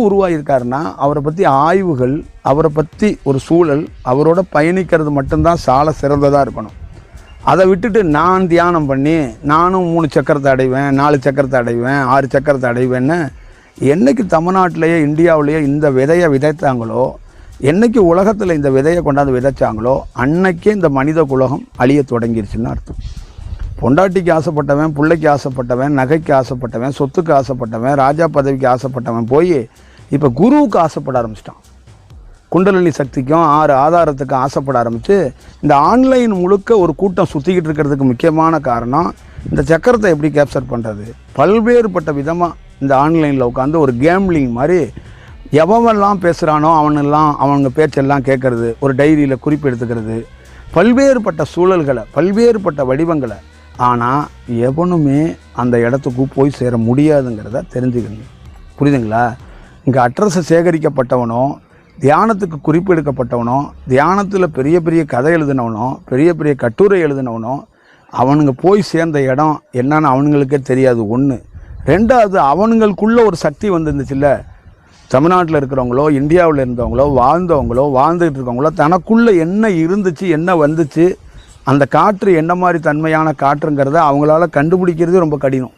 உருவாகியிருக்காருன்னா அவரை பற்றி ஆய்வுகள், அவரை பற்றி ஒரு சூழல், அவரோட பயணிக்கிறது மட்டும்தான் சால சிறந்ததாக இருக்கணும். அதை விட்டுட்டு நான் தியானம் பண்ணி நானும் 3 சக்கரத்தை அடைவேன், 4 சக்கரத்தை அடைவேன், 6 சக்கரத்தை அடைவேன்னு என்றைக்கு தமிழ்நாட்டிலேயே இந்தியாவிலேயே இந்த விதையை விதைத்தாங்களோ, என்றைக்கு உலகத்தில் இந்த விதையை கொண்டாந்து விதைச்சாங்களோ அன்னைக்கே இந்த மனித குலகம் அழிய தொடங்கிருச்சுன்னு அர்த்தம். பொண்டாட்டிக்கு ஆசைப்பட்டவன், பிள்ளைக்கு ஆசைப்பட்டவன், நகைக்கு ஆசைப்பட்டவன், சொத்துக்கு ஆசைப்பட்டவன், ராஜா பதவிக்கு ஆசைப்பட்டவன் போய் இப்போ குருவுக்கு ஆசைப்பட ஆரம்பிச்சிட்டான். குண்டலினி சக்திக்கும் 6 ஆதாரத்துக்கும் ஆசைப்பட ஆரம்பித்து இந்த ஆன்லைன் முழுக்க ஒரு கூட்டம் சுற்றிக்கிட்டு இருக்கிறதுக்கு முக்கியமான காரணம் இந்த சக்கரத்தை எப்படி கேப்சர் பண்ணுறது. பல்வேறுபட்ட விதமாக இந்த ஆன்லைனில் உட்காந்து ஒரு கேம்லிங் மாதிரி எவனெல்லாம் பேசுகிறானோ அவங்க பேச்செல்லாம் கேட்குறது, ஒரு டைரியில் குறிப்பு எடுத்துக்கிறது, பல்வேறுபட்ட சூழல்களை, பல்வேறுபட்ட வடிவங்களை. ஆனால் எவனுமே அந்த இடத்துக்கு போய் சேர முடியாதுங்கிறத தெரிஞ்சுக்கணும். புரியுதுங்களா? இங்கே அட்ரஸை சேகரிக்கப்பட்டவனோ, தியானத்துக்கு குறிப்பு எடுக்கப்பட்டவனோ, தியானத்தில் பெரிய பெரிய கதை எழுதினவனோ, பெரிய பெரிய கட்டுரை எழுதினவனோ, அவனுங்க போய் சேர்ந்த இடம் என்னன்னு அவனுங்களுக்கே தெரியாது. 1. 2வது, அவனுங்களுக்குள்ளே ஒரு சக்தி வந்துருந்துச்சுல்ல. தமிழ்நாட்டில் இருக்கிறவங்களோ, இந்தியாவில் இருந்தவங்களோ, வாழ்ந்துகிட்டு இருக்கவங்களோ தனக்குள்ளே என்ன இருந்துச்சு, என்ன வந்துச்சு, அந்த காற்று என்ன மாதிரி தன்மையான காற்றுங்கிறத அவங்களால கண்டுபிடிக்கிறது ரொம்ப கடினம்.